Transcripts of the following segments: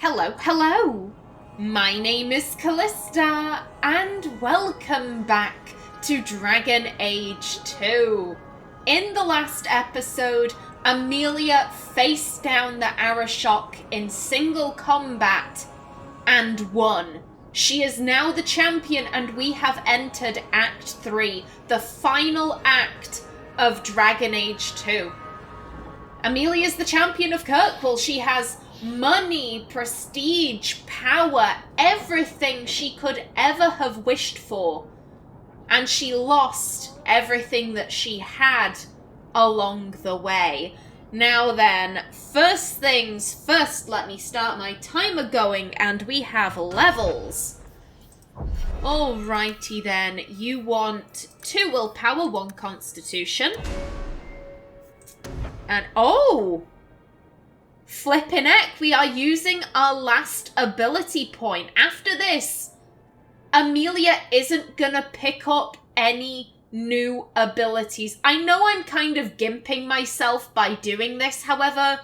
Hello! My name is Kallista, and welcome back to Dragon Age 2. In the last episode, Amelia faced down the Arashok in single combat and won. She is now the champion, and we have entered Act 3, the final act of Dragon Age 2. Amelia is the champion of Kirkwall. She has money, prestige, power, everything she could ever have wished for. And she lost everything that she had along the way. Now then, first things first, let me start my timer going, and we have levels. Alrighty then, you want 2 willpower, 1 constitution. And, oh! Flippin' heck, we are using our last ability point. After this, Amelia isn't gonna pick up any new abilities. I know I'm kind of gimping myself by doing this, however,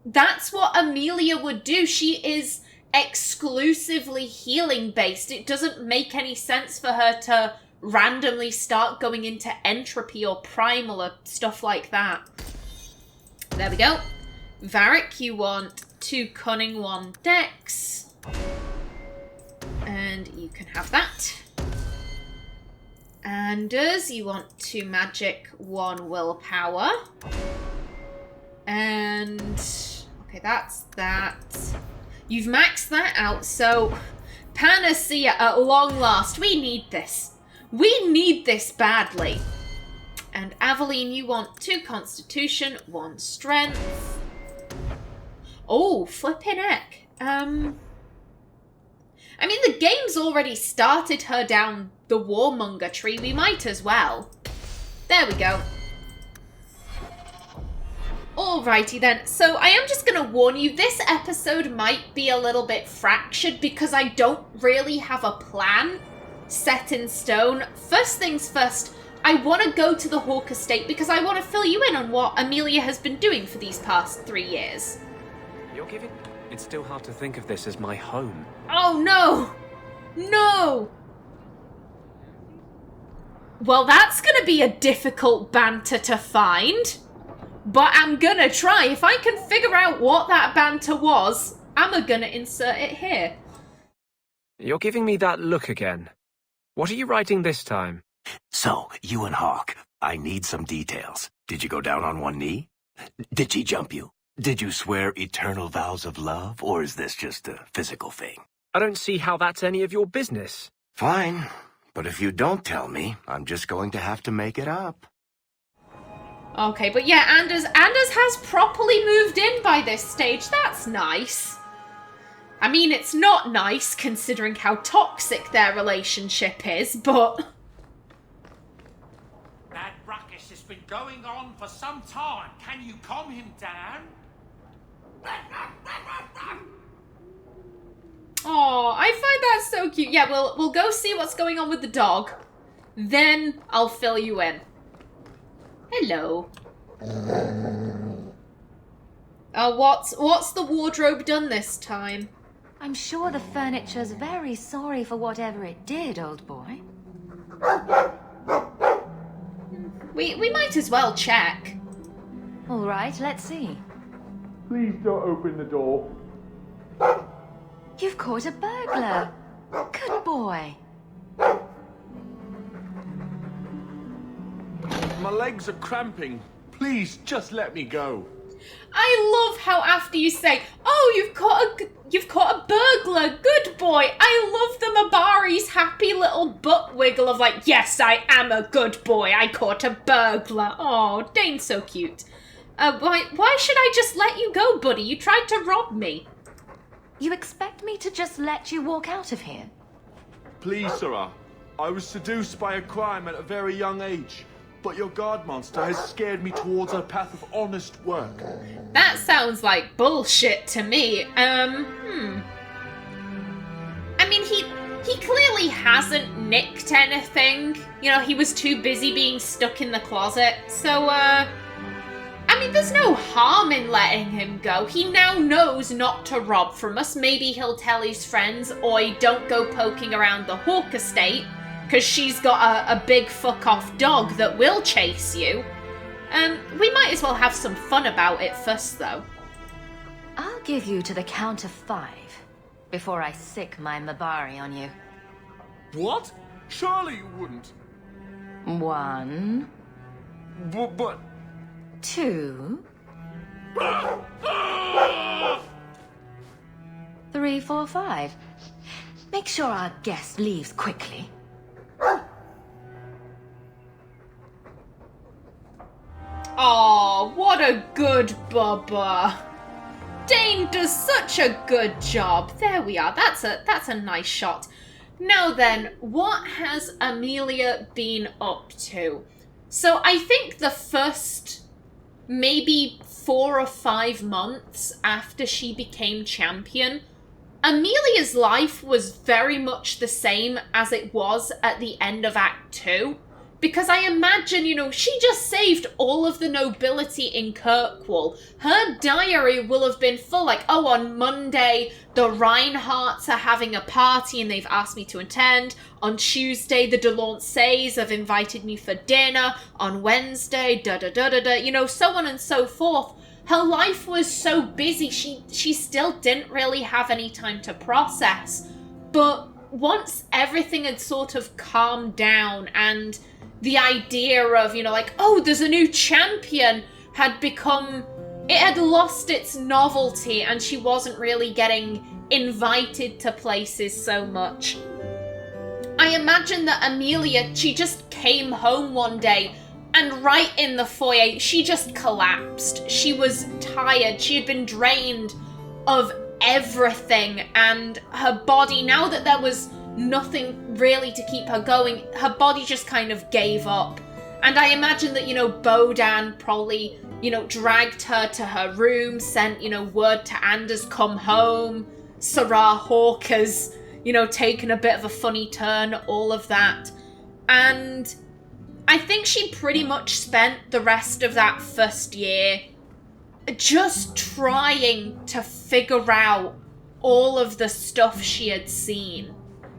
that's what Amelia would do. She is exclusively healing based. It doesn't make any sense for her to randomly start going into entropy or primal or stuff like that. There we go. Varric, you want 2 cunning, 1 dex. And you can have that. Anders, you want 2 magic, 1 willpower. And okay, that's that. You've maxed that out, so Panacea at long last. We need this. We need this badly. And Aveline, you want 2 constitution, 1 strength. Oh, flippin' heck. I mean, the game's already started her down the warmonger tree. We might as well. There we go. Alrighty then. So I am just going to warn you, this episode might be a little bit fractured because I don't really have a plan set in stone. First things first, I want to go to the Hawke Estate because I want to fill you in on what Amelia has been doing for these past 3 years. You're giving... It's still hard to think of this as my home. Oh, no! No! Well, that's going to be a difficult banter to find. But I'm going to try. If I can figure out what that banter was, I'm going to insert it here. You're giving me that look again. What are you writing this time? So, you and Hawke, I need some details. Did you go down on one knee? Did she jump you? Did you swear eternal vows of love, or is this just a physical thing? I don't see how that's any of your business. Fine, but if you don't tell me, I'm just going to have to make it up. Okay, but yeah, Anders has properly moved in by this stage. That's nice. I mean, it's not nice considering how toxic their relationship is, but... That ruckus has been going on for some time. Can you calm him down? Oh, I find that so cute. Yeah, we'll go see what's going on with the dog. Then I'll fill you in. Hello. What's the wardrobe done this time? I'm sure the furniture's very sorry for whatever it did, old boy. We might as well check. All right, let's see. Please don't open the door. You've caught a burglar. Good boy. My legs are cramping. Please, just let me go. I love how after you say, "Oh, you've caught a burglar, good boy." I love the Mabari's happy little butt wiggle of like, "Yes, I am a good boy. I caught a burglar." Oh, Dane's so cute. Why should I just let you go, buddy? You tried to rob me. You expect me to just let you walk out of here? Please, Sarah. I was seduced by a crime at a very young age, but your guard monster has scared me towards a path of honest work. That sounds like bullshit to me. I mean, he clearly hasn't nicked anything. You know, he was too busy being stuck in the closet. So, I I mean, there's no harm in letting him go. He now knows not to rob from us. Maybe he'll tell his friends, oi, don't go poking around the Hawke Estate, because she's got a big fuck-off dog that will chase you. We might as well have some fun about it first, though. I'll give you to the count of 5 before I sick my Mabari on you. What? Surely you wouldn't. 1, But... 2, 3, 4, 5. Make sure our guest leaves quickly. Aw, what a good Bubba. Dane does such a good job. There we are. That's a nice shot. Now then, what has Amelia been up to? So I think the first maybe 4 or 5 months after she became champion, Amelia's life was very much the same as it was at the end of Act 2. Because I imagine, you know, she just saved all of the nobility in Kirkwall. Her diary will have been full, like, oh, on Monday, the Reinhardts are having a party and they've asked me to attend. On Tuesday, the Delancey's have invited me for dinner. On Wednesday, da-da-da-da-da, you know, so on and so forth. Her life was so busy, she still didn't really have any time to process. But once everything had sort of calmed down and the idea of, you know, like, oh, there's a new champion had become, it had lost its novelty and she wasn't really getting invited to places so much. I imagine that Amelia, she just came home one day and right in the foyer, she just collapsed. She was tired. She had been drained of everything and her body, now that there was nothing really to keep her going, her body just kind of gave up. And I imagine that, you know, Bodan probably, you know, dragged her to her room, sent, you know, word to Anders, come home. Sarah Hawke has, you know, taken a bit of a funny turn, all of that. And I think she pretty much spent the rest of that first year just trying to figure out all of the stuff she had seen.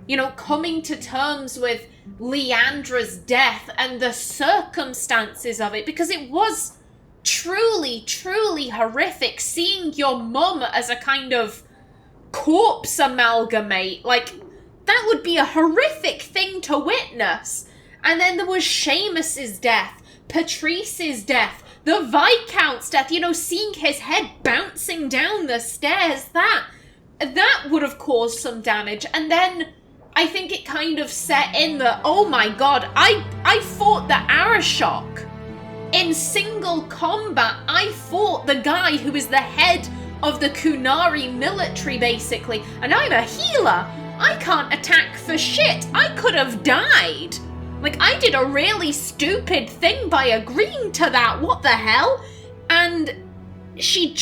You know, coming to terms with Leandra's death and the circumstances of it, because it was truly, truly horrific seeing your mum as a kind of corpse amalgamate. Like, that would be a horrific thing to witness. And then there was Seamus's death, Patrice's death, the Viscount's death, you know, seeing his head bouncing down the stairs, that would have caused some damage. And then I think it kind of set in that, oh my god, I fought the Arashok. In single combat, I fought the guy who is the head of the Kunari military, basically. And I'm a healer. I can't attack for shit. I could have died. Like, I did a really stupid thing by agreeing to that. What the hell? And she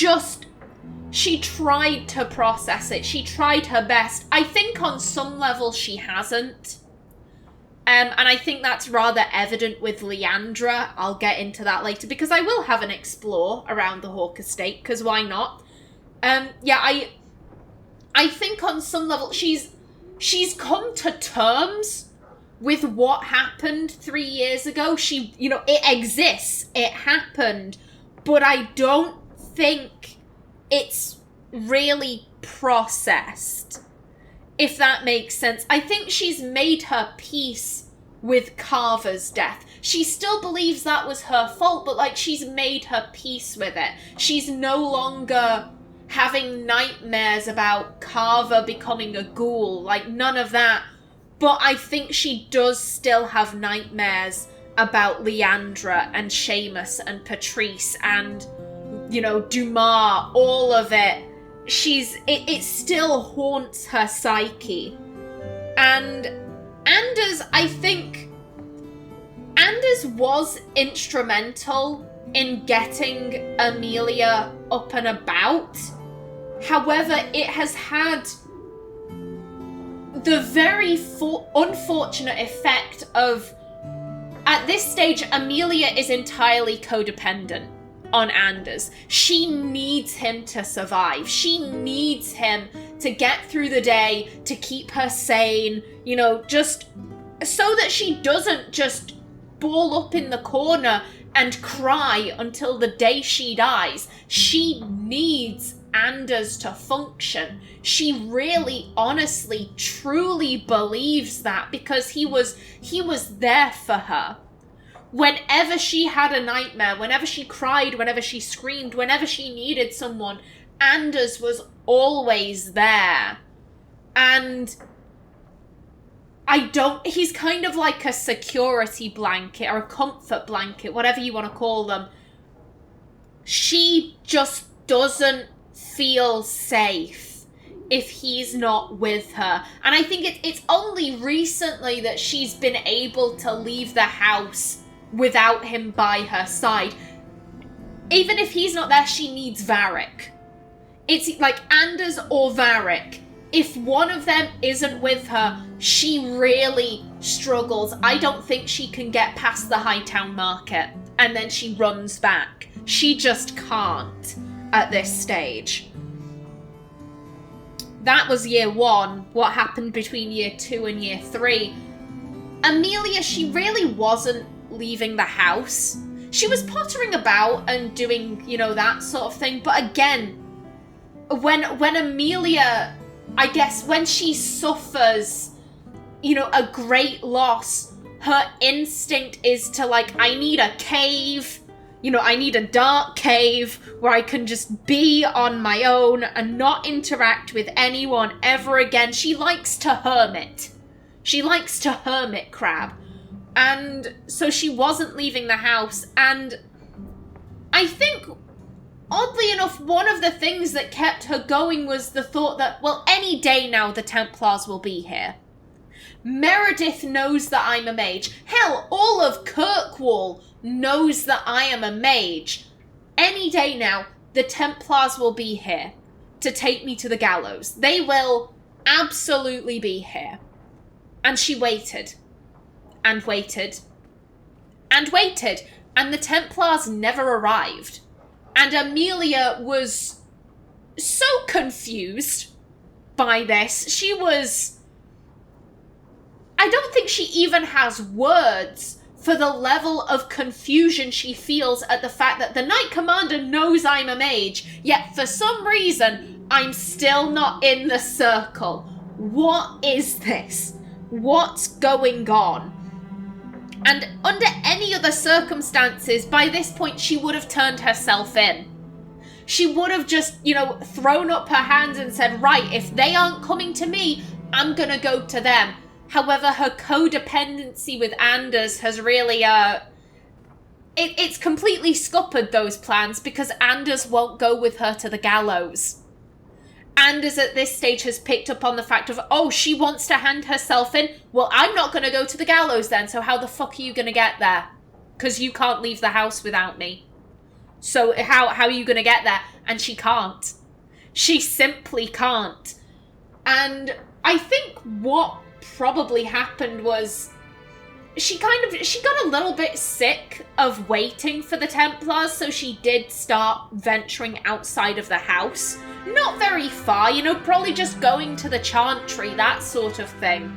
tried to process it. She tried her best. I think on some level she hasn't. And I think that's rather evident with Leandra. I'll get into that later because I will have an explore around the Hawke Estate, because why not? Yeah, I think on some level she's come to terms with what happened 3 years ago. She, you know, it exists. It happened. But I don't think it's really processed, if that makes sense. I think she's made her peace with Carver's death. She still believes that was her fault, but, like, she's made her peace with it. She's no longer having nightmares about Carver becoming a ghoul. Like, none of that. But I think she does still have nightmares about Leandra and Seamus and Patrice and, you know, Dumas, all of it. It still haunts her psyche. And Anders, I think, Anders was instrumental in getting Amelia up and about. However, it has had the very unfortunate effect of, at this stage, Amelia is entirely codependent. on Anders. She needs him to survive. She needs him to get through the day, to keep her sane, just so that she doesn't just ball up in the corner and cry until the day she dies. She needs Anders to function. She really, honestly, truly believes that, because he was there for her. Whenever she had a nightmare, whenever she cried, whenever she screamed, whenever she needed someone, Anders was always there. And he's kind of like a security blanket or a comfort blanket, whatever you want to call them. She just doesn't feel safe if he's not with her. And I think it's only recently that she's been able to leave the house without him by her side. Even if he's not there, she needs Varric. It's like Anders or Varric. If one of them isn't with her, she really struggles. I don't think she can get past the Hightown Market, and then she runs back. She just can't at this stage. That was year 1. What happened between year 2 and year 3? Amelia, she really wasn't leaving the house. She was pottering about and doing, that sort of thing. But again, when Amelia, I guess, when she suffers, a great loss, her instinct is to, I need a cave. I need a dark cave where I can just be on my own and not interact with anyone ever again. She likes to hermit. She likes to hermit crab. And so she wasn't leaving the house. And I think, oddly enough, one of the things that kept her going was the thought that, well, any day now the Templars will be here. Meredith knows that I'm a mage. Hell, all of Kirkwall knows that I am a mage. Any day now, the Templars will be here to take me to the gallows. They will absolutely be here. And she waited. And waited. And waited. And the Templars never arrived. And Amelia was so confused by this. She was... I don't think she even has words for the level of confusion she feels at the fact that the Knight Commander knows I'm a mage, yet for some reason, I'm still not in the circle. What is this? What's going on? And under any other circumstances, by this point, she would have turned herself in. She would have just, thrown up her hands and said, right, if they aren't coming to me, I'm gonna go to them. However, her codependency with Anders has really, it's completely scuppered those plans because Anders won't go with her to the gallows. Anders at this stage has picked up on the fact of, oh, she wants to hand herself in. Well, I'm not going to go to the gallows then, so how the fuck are you going to get there? Because you can't leave the house without me. So how are you going to get there? And she can't. She simply can't. And I think what probably happened was she got a little bit sick of waiting for the Templars, so she did start venturing outside of the house. Not very far, probably just going to the Chantry, that sort of thing.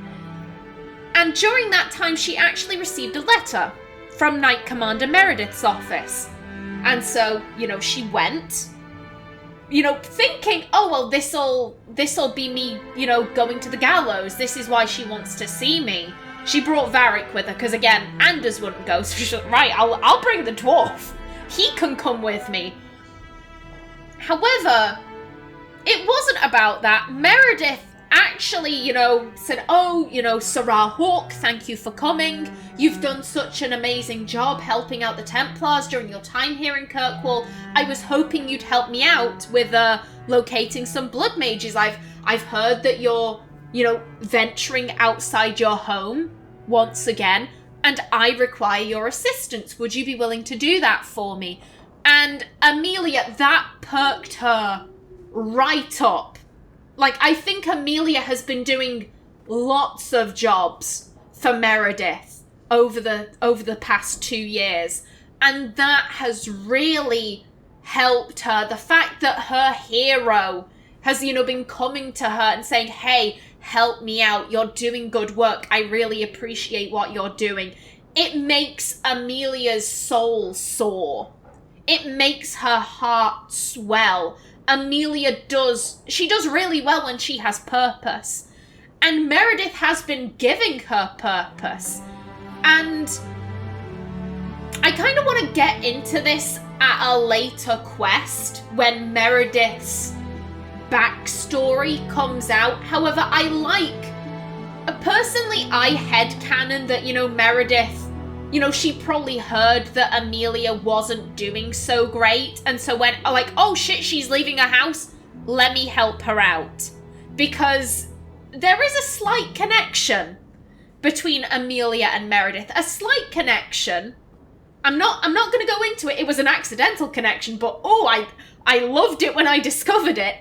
And during that time, she actually received a letter from Knight Commander Meredith's office. And so, she went, thinking, oh, well, this'll be me, going to the gallows. This is why she wants to see me. She brought Varric with her, because again, Anders wouldn't go, so she's like, right, I'll bring the dwarf. He can come with me. However, it wasn't about that. Meredith actually, said, oh, Sarah Hawke, thank you for coming. You've done such an amazing job helping out the Templars during your time here in Kirkwall. I was hoping you'd help me out with locating some blood mages. I've heard that you're, venturing outside your home once again, and I require your assistance. Would you be willing to do that for me? And Amelia, that perked her right up. I think Amelia has been doing lots of jobs for Meredith over the past 2 years. And that has really helped her. The fact that her hero has, you know, been coming to her and saying, hey, help me out. You're doing good work. I really appreciate what you're doing. It makes Amelia's soul soar. It makes her heart swell. Amelia does really well when she has purpose. And Meredith has been giving her purpose. And I kind of want to get into this at a later quest when Meredith's backstory comes out. However, personally, I headcanon that, you know, Meredith, you know, she probably heard that Amelia wasn't doing so great, and so went, like, oh shit, she's leaving her house, let me help her out. Because there is a slight connection between Amelia and Meredith. A slight connection. I'm not going to go into it. It was an accidental connection, but I loved it when I discovered it.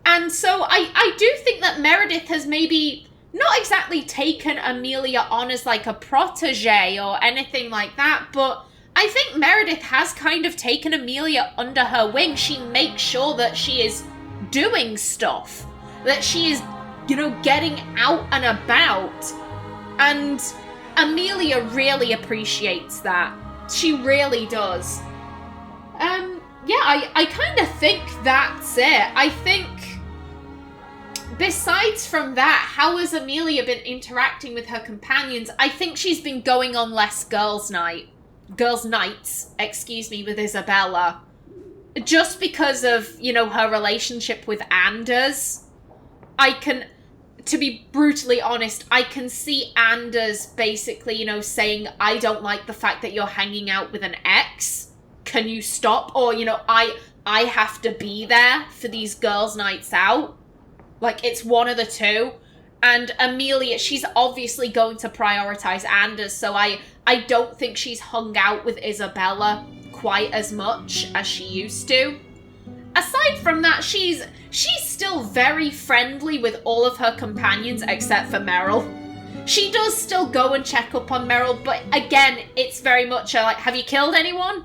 And so I do think that Meredith has maybe not exactly taken Amelia on as like a protege or anything like that, but I think Meredith has kind of taken Amelia under her wing. She makes sure that she is doing stuff, that she is, you know, getting out and about. And Amelia really appreciates that. She really does. Yeah, I kind of think that's it. I think, besides from that, how has Amelia been interacting with her companions? I think she's been going on less girls' nights, with Isabella. Just because of, you know, her relationship with Anders. To be brutally honest, I can see Anders basically, you know, saying, I don't like the fact that you're hanging out with an ex. Can you stop? Or, you know, I have to be there for these girls' nights out. Like, it's one of the two. And Amelia, she's obviously going to prioritize Anders, so I don't think she's hung out with Isabella quite as much as she used to. Aside from that, she's still very friendly with all of her companions except for Meryl. She does still go and check up on Meryl, but again, it's very much like, have you killed anyone?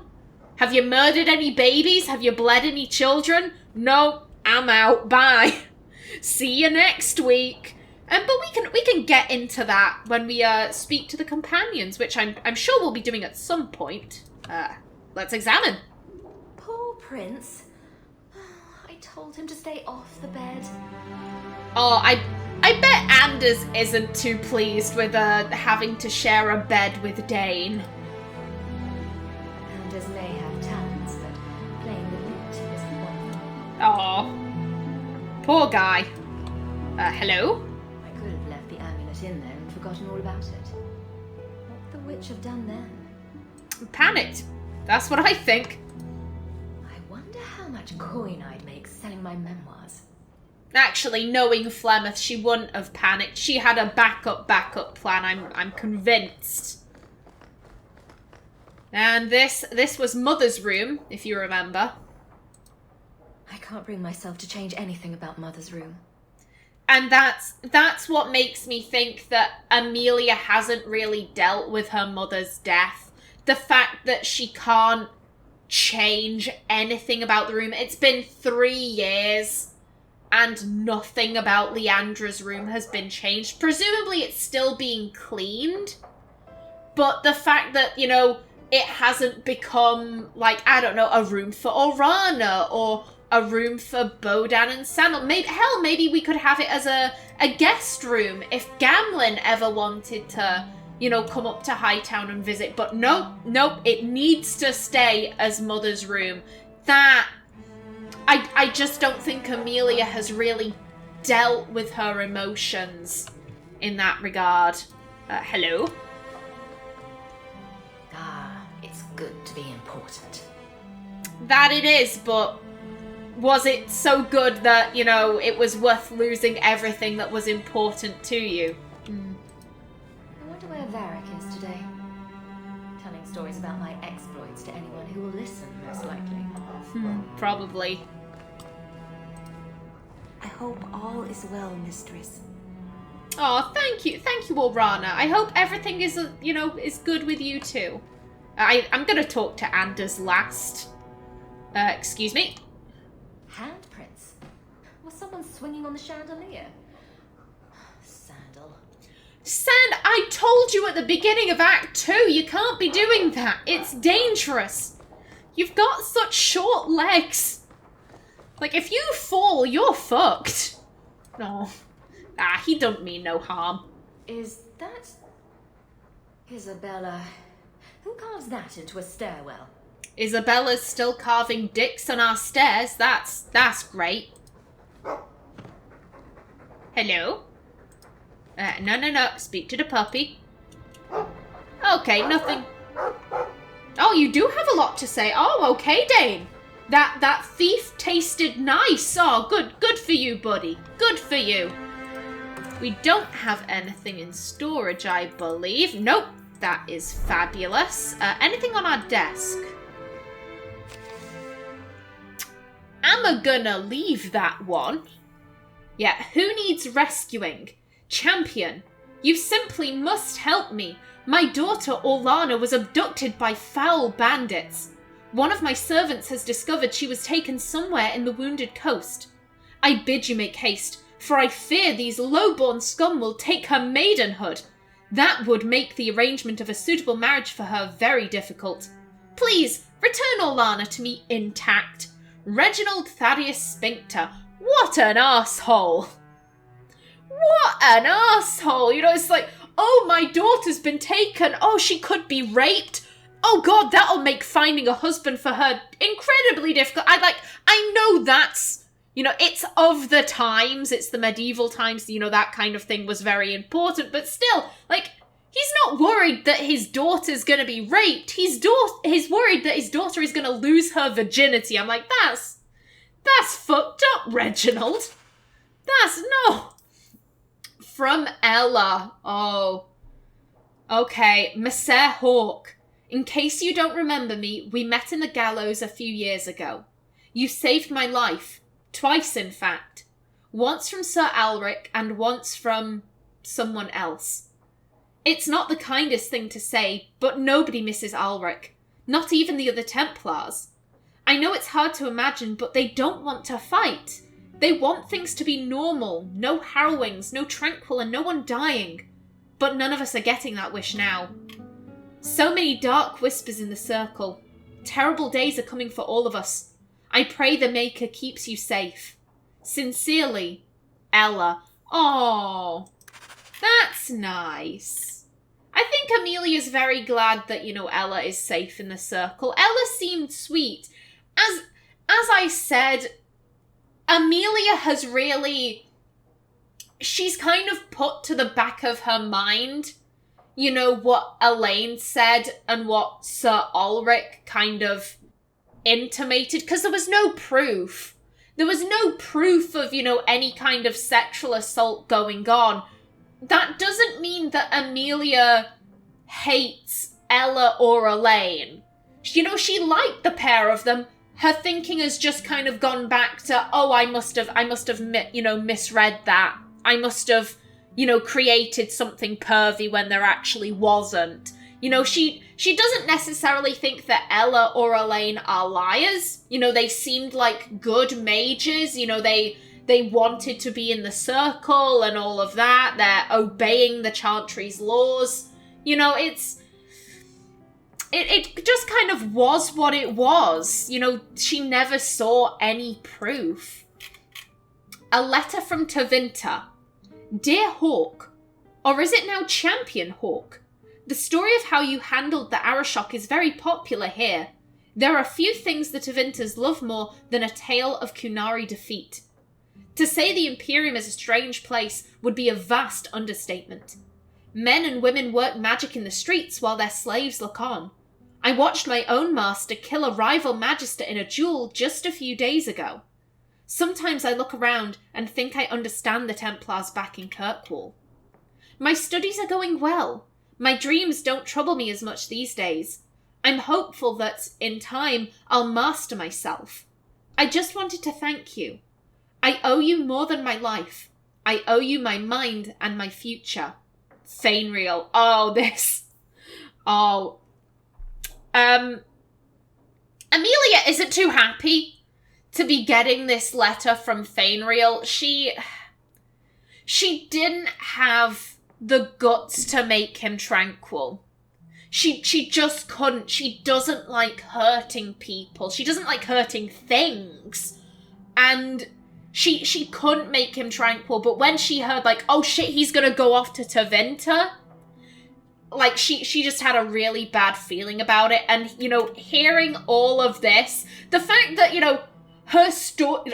Have you murdered any babies? Have you bled any children? No, I'm out. Bye. See you next week. But we can get into that when we speak to the companions, which I'm sure we'll be doing at some point. Let's examine. Poor Prince. I told him to stay off the bed. Oh, I bet Anders isn't too pleased with having to share a bed with Dane. Anders may have talents, but playing the lute isn't one of them. Oh, poor guy. Hello? I could have left the amulet in there and forgotten all about it. What would the witch have done then? Panicked. That's what I think. I wonder how much coin I'd make selling my memoirs. Actually, knowing Flemeth, she wouldn't have panicked. She had a backup plan, I'm convinced. And this was Mother's room, if you remember. I can't bring myself to change anything about Mother's room. And that's what makes me think that Amelia hasn't really dealt with her mother's death. The fact that she can't change anything about the room. It's been 3 years and nothing about Leandra's room has been changed. Presumably it's still being cleaned. But the fact that, you know, it hasn't become, like, I don't know, a room for Orana or a room for Bodan and Samuel. Maybe we could have it as a guest room if Gamlin ever wanted to, you know, come up to Hightown and visit. But nope, it needs to stay as Mother's room. That, I just don't think Amelia has really dealt with her emotions in that regard. Hello? It's good to be important. That it is, but was it so good that, you know, it was worth losing everything that was important to you? I wonder where Varric is today. Telling stories about my exploits to anyone who will listen, most likely. Probably. I hope all is well, mistress. Oh, thank you, Orana. I hope everything is, you know, is good with you too. I'm gonna talk to Anders last. Excuse me? Handprints? Was someone swinging on the chandelier? Sandal. Sand, I told you at the beginning of Act 2, you can't be doing that. It's dangerous. You've got such short legs. Like, if you fall, you're fucked. No. He don't mean no harm. Is that... Isabella? Who carves that into a stairwell? Isabella's still carving dicks on our stairs. That's great. Hello? No. Speak to the puppy. Okay, nothing. Oh, you do have a lot to say. Oh, okay, Dane. That thief tasted nice. Oh, good for you, buddy. Good for you. We don't have anything in storage, I believe. Nope, that is fabulous. Anything on our desk? I'm gonna leave that one. Yeah, who needs rescuing? Champion, you simply must help me. My daughter Orana was abducted by foul bandits. One of my servants has discovered she was taken somewhere in the Wounded Coast. I bid you make haste, for I fear these low-born scum will take her maidenhood. That would make the arrangement of a suitable marriage for her very difficult. Please, return Orana to me intact. Reginald Thaddeus Sphincter. What an arsehole! What an arsehole! You know, it's like, oh, my daughter's been taken. Oh, she could be raped. Oh, God, that'll make finding a husband for her incredibly difficult. I know that's, you know, it's of the times. It's the medieval times, you know, that kind of thing was very important. But still, like, he's not worried that his daughter's going to be raped. He's worried that his daughter is going to lose her virginity. I'm like, that's fucked up, Reginald. No. From Ella. Oh. Okay. Messer Hawke. In case you don't remember me, we met in the gallows a few years ago. You saved my life. Twice, in fact. Once from Sir Alric and once from someone else. It's not the kindest thing to say, but nobody misses Alric. Not even the other Templars. I know it's hard to imagine, but they don't want to fight. They want things to be normal, no harrowings, no tranquil, and no one dying. But none of us are getting that wish now. So many dark whispers in the circle. Terrible days are coming for all of us. I pray the Maker keeps you safe. Sincerely, Ella. Oh, that's nice. I think Amelia's very glad that, you know, Ella is safe in the circle. Ella seemed sweet. As I said, Amelia has really... She's kind of put to the back of her mind, you know, what Elaine said and what Sir Ulrich kind of intimated, because there was no proof. There was no proof of, you know, any kind of sexual assault going on. That doesn't mean that Amelia hates Ella or Elaine. You know, she liked the pair of them. Her thinking has just kind of gone back to, oh, I must have, you know, misread that. I must have, you know, created something pervy when there actually wasn't. You know, she doesn't necessarily think that Ella or Elaine are liars. You know, they seemed like good mages. You know, they wanted to be in the circle and all of that. They're obeying the Chantry's laws. You know, it just kind of was what it was. You know, she never saw any proof. A letter from Tavinta. Dear Hawke, or is it now Champion Hawke? The story of how you handled the Arashok is very popular here. There are few things the Tavintas love more than a tale of Kunari defeat. To say the Imperium is a strange place would be a vast understatement. Men and women work magic in the streets while their slaves look on. I watched my own master kill a rival magister in a duel just a few days ago. Sometimes I look around and think I understand the Templars back in Kirkwall. My studies are going well. My dreams don't trouble me as much these days. I'm hopeful that, in time, I'll master myself. I just wanted to thank you. I owe you more than my life. I owe you my mind and my future. Fainreal. Oh, this. Oh. Amelia isn't too happy to be getting this letter from Fainreal. She didn't have the guts to make him tranquil. She just couldn't. She doesn't like hurting people. She doesn't like hurting things. And she couldn't make him tranquil. But when she heard, like, oh shit, he's gonna go off to Tevinter, like, she just had a really bad feeling about it. And, you know, hearing all of this, the fact that, you know, her story...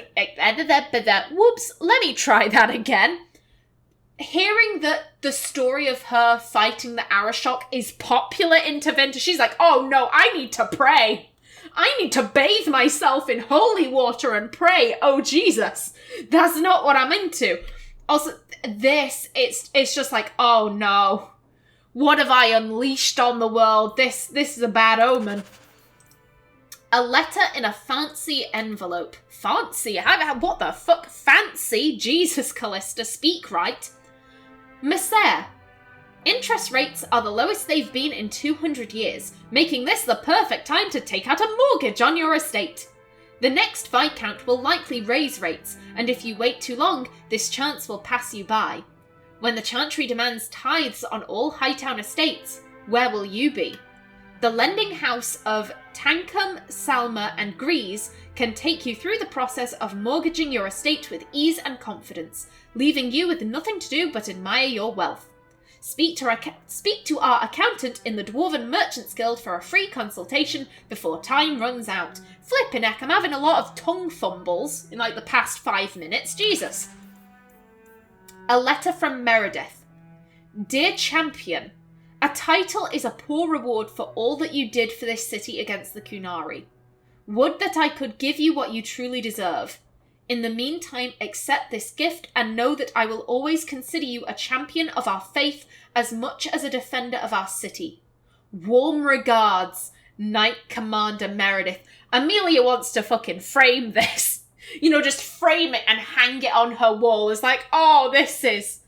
Whoops, let me try that again. Hearing that the story of her fighting the Arashok is popular in Tevinter, she's like, oh no, I need to pray. I need to bathe myself in holy water and pray. Oh Jesus, that's not what I'm into. Also, this, it's just like, oh no. What have I unleashed on the world? This is a bad omen. A letter in a fancy envelope. Fancy? What the fuck? Fancy? Jesus, Callista, speak right. Messer, interest rates are the lowest they've been in 200 years, making this the perfect time to take out a mortgage on your estate. The next Viscount will likely raise rates, and if you wait too long, this chance will pass you by. When the Chantry demands tithes on all Hightown estates, where will you be? The lending house of Tankum, Salma, and Grease can take you through the process of mortgaging your estate with ease and confidence, leaving you with nothing to do but admire your wealth. Speak to our accountant in the Dwarven Merchants Guild for a free consultation before time runs out. Flippin' heck, I'm having a lot of tongue fumbles in like the past 5 minutes. Jesus. A letter from Meredith. Dear Champion, a title is a poor reward for all that you did for this city against the Kunari. Would that I could give you what you truly deserve. In the meantime, accept this gift and know that I will always consider you a champion of our faith as much as a defender of our city. Warm regards, Knight Commander Meredith. Amelia wants to fucking frame this. You know, just frame it and hang it on her wall. It's like, oh, this is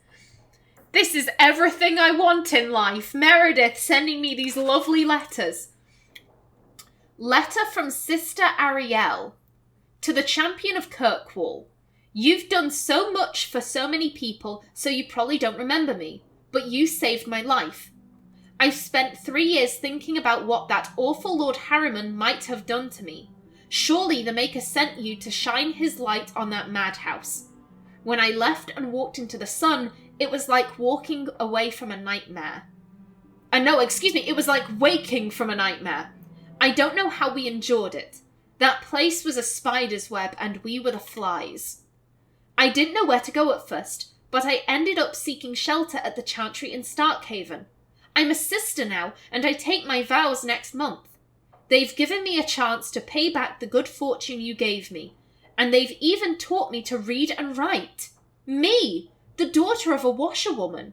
everything I want in life. Meredith sending me these lovely letters. Letter from Sister Ariel. To the Champion of Kirkwall. You've done so much for so many people, so you probably don't remember me. But you saved my life. I've spent 3 years thinking about what that awful Lord Harriman might have done to me. Surely the Maker sent you to shine his light on that madhouse. When I left and walked into the sun, it was like walking away from a nightmare. It was like waking from a nightmare. I don't know how we endured it. That place was a spider's web and we were the flies. I didn't know where to go at first, but I ended up seeking shelter at the Chantry in Starkhaven. I'm a sister now, and I take my vows next month. They've given me a chance to pay back the good fortune you gave me, and they've even taught me to read and write. Me, the daughter of a washerwoman.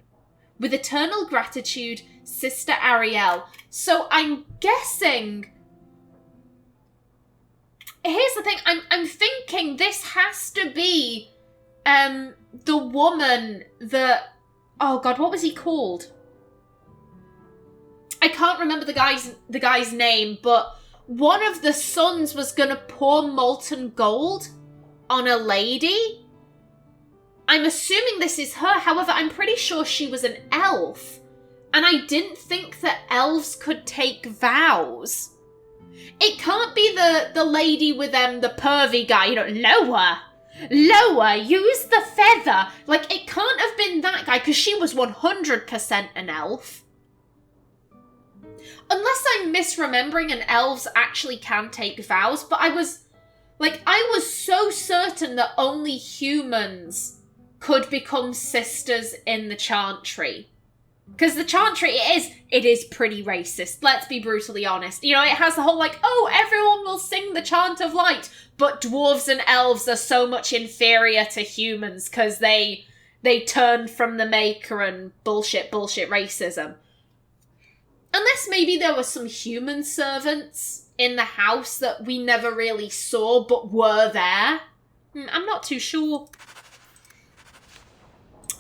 With eternal gratitude, Sister Ariel. So I'm guessing... Here's the thing, I'm thinking this has to be the woman that... Oh god, what was he called? I can't remember the guy's name, but one of the sons was gonna pour molten gold on a lady. I'm assuming this is her, however, I'm pretty sure she was an elf. And I didn't think that elves could take vows. It can't be the lady with the pervy guy, you know, lower, use the feather. Like, it can't have been that guy, because she was 100% an elf. Unless I'm misremembering and elves actually can take vows, but I was so certain that only humans could become sisters in the Chantry. Because the Chantry, it is pretty racist, let's be brutally honest. You know, it has the whole oh, everyone will sing the Chant of Light, but dwarves and elves are so much inferior to humans because they turned from the Maker and bullshit racism. Unless maybe there were some human servants in the house that we never really saw but were there. I'm not too sure.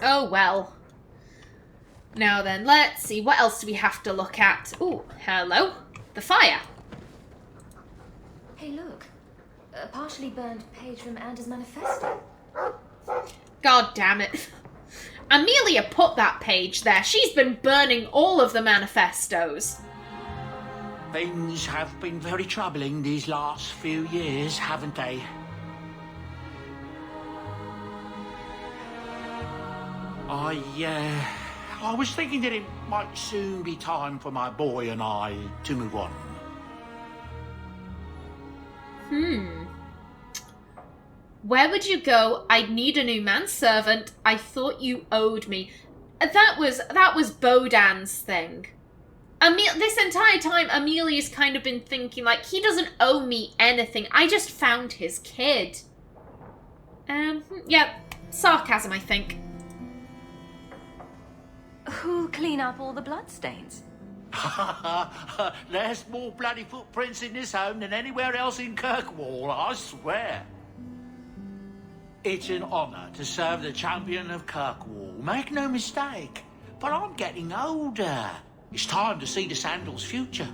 Oh well. Now then, let's see. What else do we have to look at? Ooh, hello. the fire. Hey, look. A partially burned page from Anders' manifesto. God damn it. Amelia put that page there. She's been burning all of the manifestos. Things have been very troubling these last few years, haven't they? I was thinking that it might soon be time for my boy and I to move on. Where would you go? I'd need a new manservant. I thought you owed me. That was Bodan's thing. This entire time, Amelia's kind of been thinking, like, he doesn't owe me anything. I just found his kid. Yeah, sarcasm, I think. Who'll clean up all the bloodstains? There's more bloody footprints in this home than anywhere else in Kirkwall, I swear. It's an honour to serve the champion of Kirkwall, make no mistake. But I'm getting older. It's time to see the Sandals' future.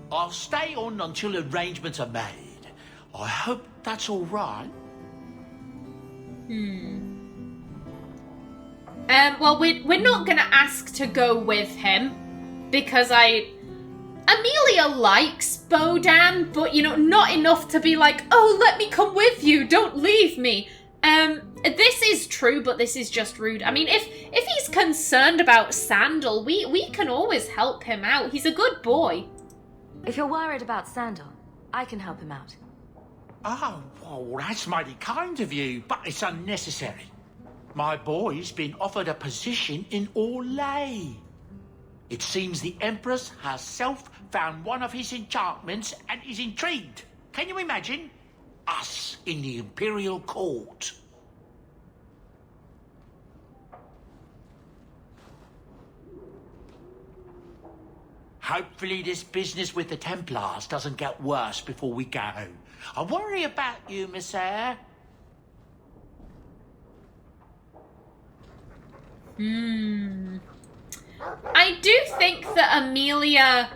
I'll stay on until arrangements are made. I hope that's all right. Well, we're not going to ask to go with him, because Amelia likes Bodan, but, not enough to be like, oh, let me come with you, don't leave me. This is true, but this is just rude. I mean, if he's concerned about Sandal, we can always help him out. He's a good boy. If you're worried about Sandal, I can help him out. Oh, well, that's mighty kind of you, but it's unnecessary. My boy's been offered a position in Orlais. It seems the Empress herself found one of his enchantments and is intrigued. Can you imagine? Us in the Imperial Court. Hopefully this business with the Templars doesn't get worse before we go. I worry about you, Miss Eyre. I do think that Amelia,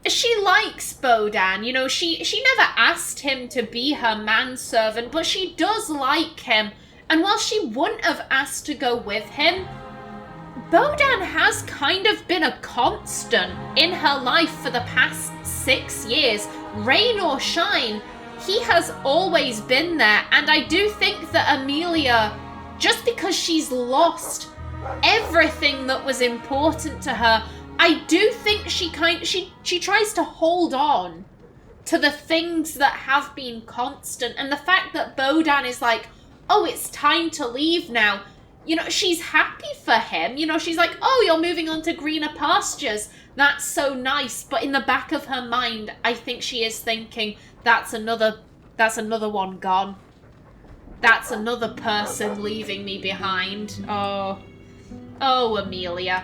she likes Bodan. She never asked him to be her manservant, but she does like him. And while she wouldn't have asked to go with him, Bodan has kind of been a constant in her life for the past 6 years. Rain or shine, he has always been there. And I do think that Amelia, just because she's lost everything that was important to her, I do think she tries to hold on to the things that have been constant. And the fact that Bodan is like, oh, it's time to leave now. She's happy for him. She's like, oh, you're moving on to greener pastures. That's so nice. But in the back of her mind, I think she is thinking, that's another one gone. That's another person leaving me behind. Oh, Amelia.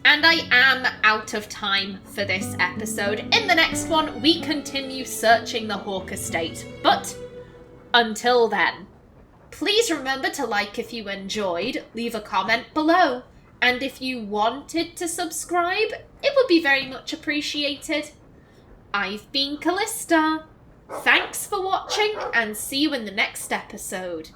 And I am out of time for this episode. In the next one, we continue searching the Hawke Estate. But until then, please remember to like if you enjoyed, leave a comment below. And if you wanted to subscribe, it would be very much appreciated. I've been Kallista. Thanks for watching, and see you in the next episode.